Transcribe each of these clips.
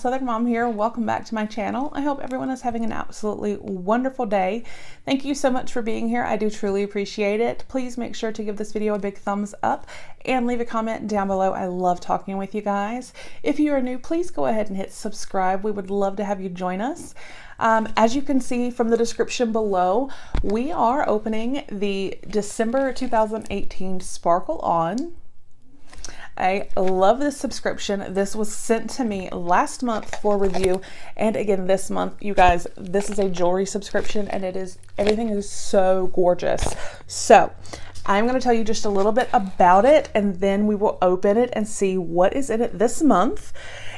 Southern Mom here. Welcome back to my channel. I hope everyone is having an absolutely wonderful day. Thank you so much for being here. I do truly appreciate it. Please make sure to give this video a big thumbs up and leave a comment down below. I love talking with you guys. If you are new, please go ahead and hit subscribe. We would love to have you join us. As you can see from the description below, we are opening the December 2018 Sparkle On. I love this subscription. This was sent to me last month for review, and again this month. You guys, this is a jewelry subscription, and everything is so gorgeous. So I'm going to tell you just a little bit about it, and then we will open it and see what is in it this month.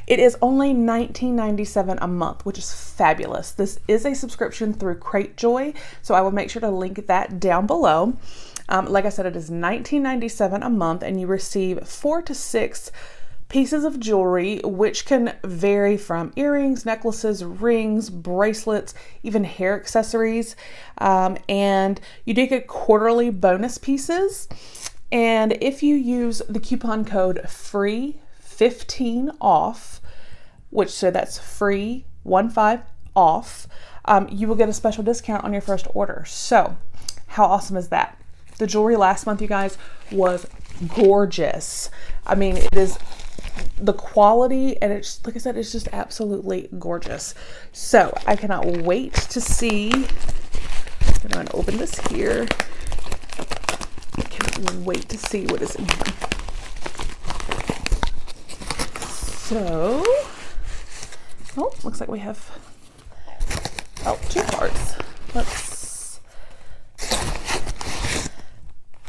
It is only $19.97 a month, which is fabulous. This is a subscription through Cratejoy, so I will make sure to link that down below. Like I said, it is $19.97 a month, and you receive 4 to 6 pieces of jewelry, which can vary from earrings, necklaces, rings, bracelets, even hair accessories. And you do get quarterly bonus pieces. And if you use the coupon code FREE15OFF, so that's FREE15 off, you will get a special discount on your first order. So how awesome is that? The jewelry last month, you guys, was gorgeous. I mean, it is the quality, and it's, like I said, it's just absolutely gorgeous. So I cannot wait to see. I'm going to open this here. I cannot wait to see what is in here. So, oh, looks like we have, 2 cards.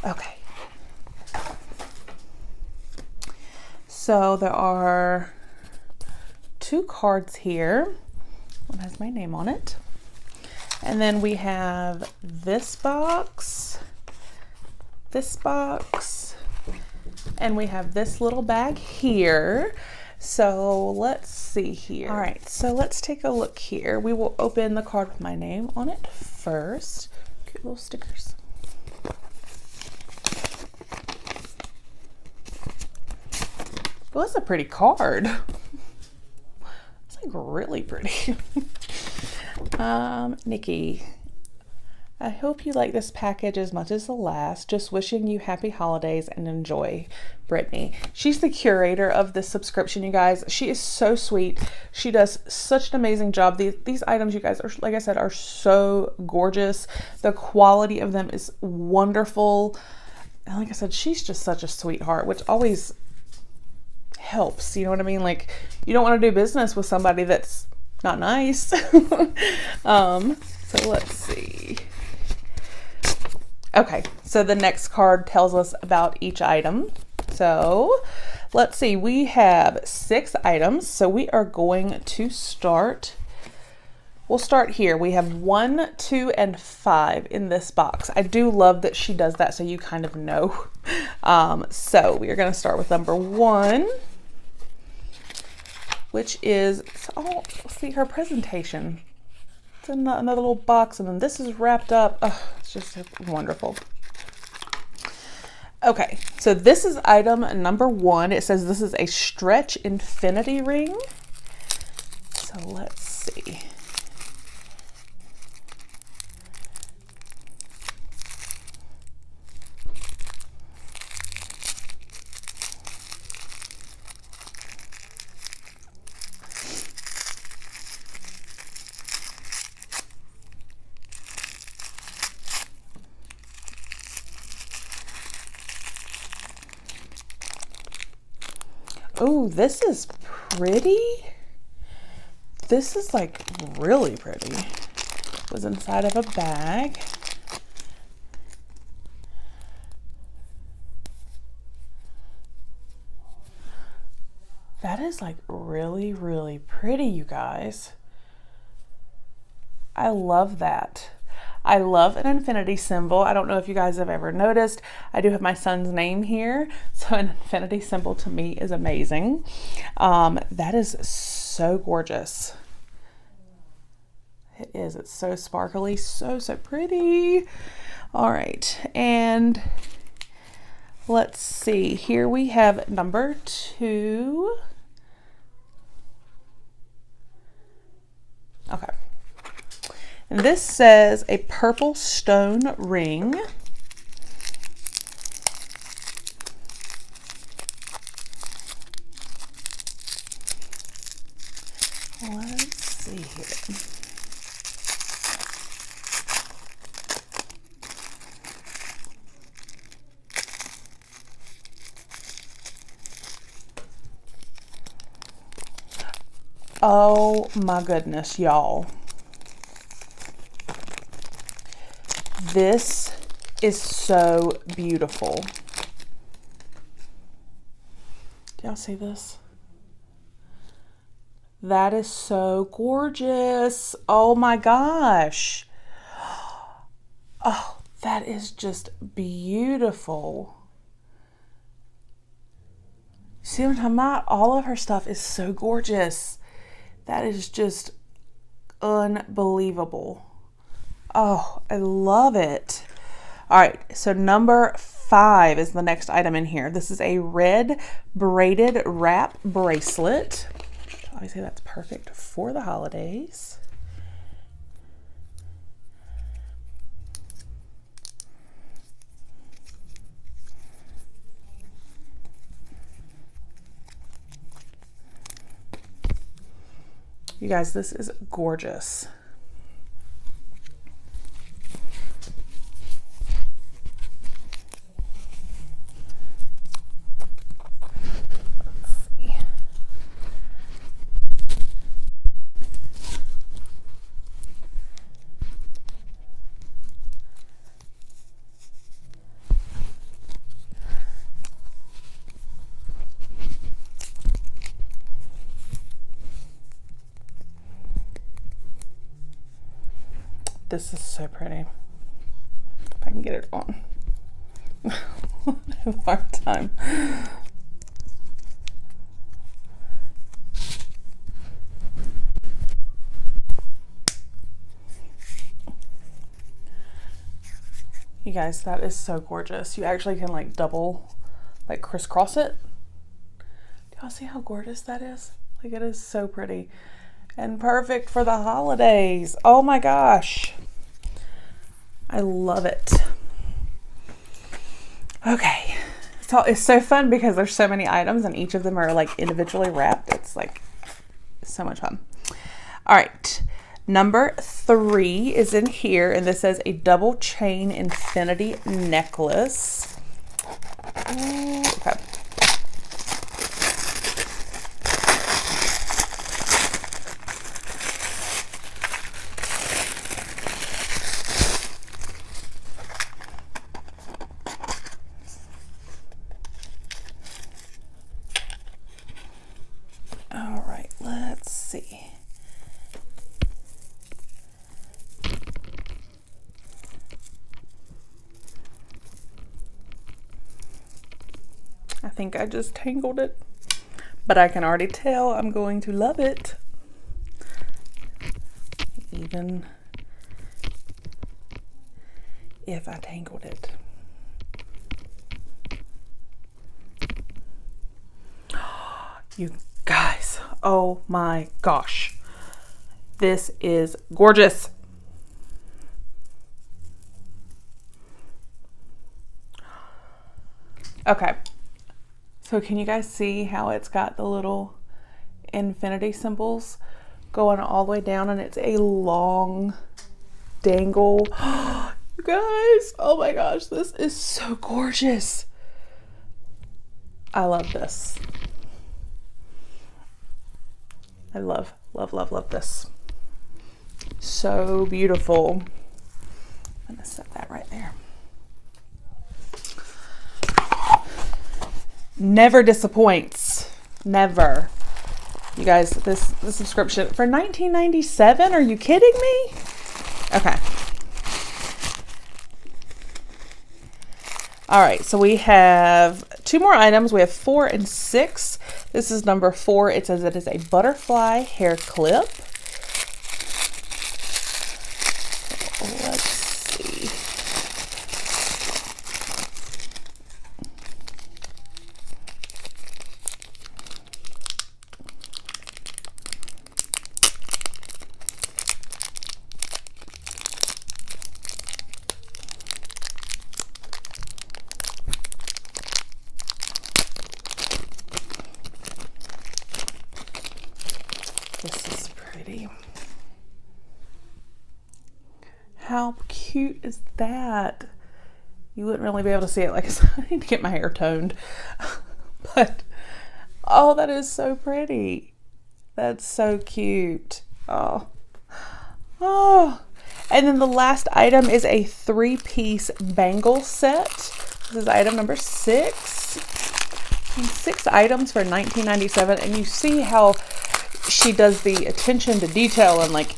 Okay. So there are 2 cards here. One has my name on it. And then we have this box, and we have this little bag here. So let's see here. All right, so let's take a look here. We will open the card with my name on it first. Cute little stickers. Well, that's a pretty card. It's like really pretty. Nikki, I hope you like this package as much as the last. Just wishing you happy holidays and enjoy, Brittany. She's the curator of this subscription, you guys. She is so sweet. She does such an amazing job. These items, you guys, are, like I said, are so gorgeous. The quality of them is wonderful. And like I said, she's just such a sweetheart, which always helps, you know what I mean? Like, you don't want to do business with somebody that's not nice. So let's see. Okay, so the next card tells us about each item. So let's see, we have 6 items, so we are going to start. We'll start here. We have 1, 2, and 5 in this box. I do love that she does that, so you kind of know. So we are going to start with number 1, which is, oh, see her presentation. It's in another little box, and then this is wrapped up. Oh, it's just wonderful. Okay, so this is item number 1. It says this is a stretch infinity ring. So let's see. Oh, this is pretty. This is like really pretty. It was inside of a bag. That is like really, really pretty, you guys. I love that. I love an infinity symbol. I don't know if you guys have ever noticed. I do have my son's name here. So an infinity symbol to me is amazing. That is so gorgeous. It is. It's so sparkly. So pretty. All right. And let's see. Here we have number 2. Okay. And this says a purple stone ring. Let's see here. Oh my goodness, y'all. This is so beautiful. Do y'all see this? That is so gorgeous. Oh my gosh. Oh, that is just beautiful. See what I'm talking about? All of her stuff is so gorgeous. That is just unbelievable. Oh, I love it. All right, so number 5 is the next item in here. This is a red braided wrap bracelet. Obviously, that's perfect for the holidays. You guys, this is gorgeous. This is so pretty. If I can get it on. I have a hard time. You guys, that is so gorgeous. You actually can like double, like crisscross it. Do y'all see how gorgeous that is? Like, it is so pretty and perfect for the holidays. Oh my gosh. I love it. Okay. So it's so fun because there's so many items and each of them are like individually wrapped. It's like so much fun. All right. Number 3 is in here, and this says a double chain infinity necklace. Okay. All right, let's see. I think I just tangled it, but I can already tell I'm going to love it. Even if I tangled it. You guys, oh my gosh. This is gorgeous. Okay. So can you guys see how it's got the little infinity symbols going all the way down, and it's a long dangle. You guys, oh my gosh, this is so gorgeous. I love this. I love, love, love, love this. So beautiful. I'm gonna set that right there. Never disappoints. Never. You guys, this subscription for $19.97? Are you kidding me? Okay. All right, so we have 2 more items. We have 4 and 6. This is number 4. It says it is a butterfly hair clip. Let's see. pretty. How cute is that? You wouldn't really be able to see it. Like I said, I need to get my hair toned. But, oh, that is so pretty. That's so cute. Oh. Oh. And then the last item is a 3-piece bangle set. This is item number 6. 6 items for $19.97. And you see how she does the attention to detail and like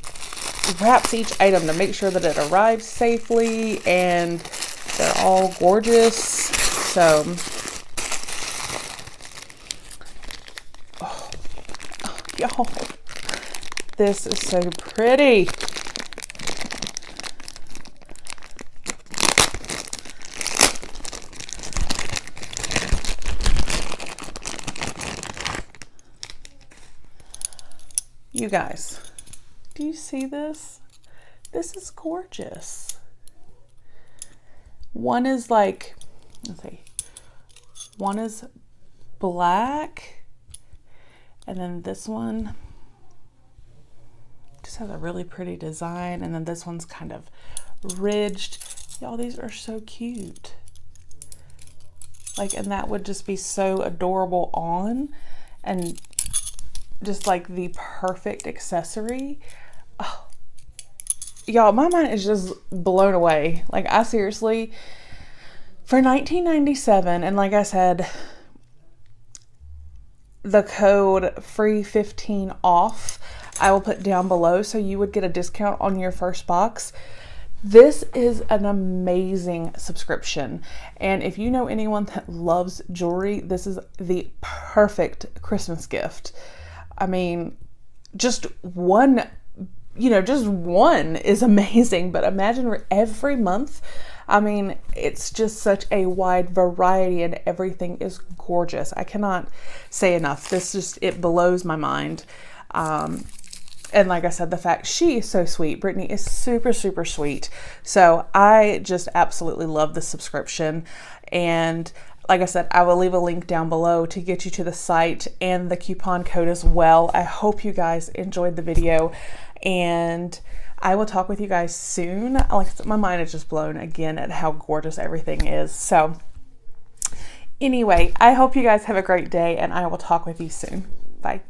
wraps each item to make sure that it arrives safely, and they're all gorgeous. So, oh, y'all, this is so pretty. You guys, do you see this? This is gorgeous. One is like, let's see, one is black, and then this one just has a really pretty design, and then this one's kind of ridged. Y'all, these are so cute. Like, and that would just be so adorable on, and just like the perfect accessory. Oh, y'all, my mind is just blown away. Like, I seriously, for $19.97, and like I said, the code FREE15 off I will put down below, so you would get a discount on your first box. This is an amazing subscription, and if you know anyone that loves jewelry, this is the perfect Christmas gift. I mean, just one, just one is amazing, but imagine every month. I mean, it's just such a wide variety, and everything is gorgeous. I cannot say enough. It blows my mind. And like I said, the fact she is so sweet. Brittany is super, super sweet. So I just absolutely love the subscription. And like I said, I will leave a link down below to get you to the site and the coupon code as well. I hope you guys enjoyed the video, and I will talk with you guys soon. Like I said, my mind is just blown again at how gorgeous everything is. So anyway, I hope you guys have a great day, and I will talk with you soon. Bye.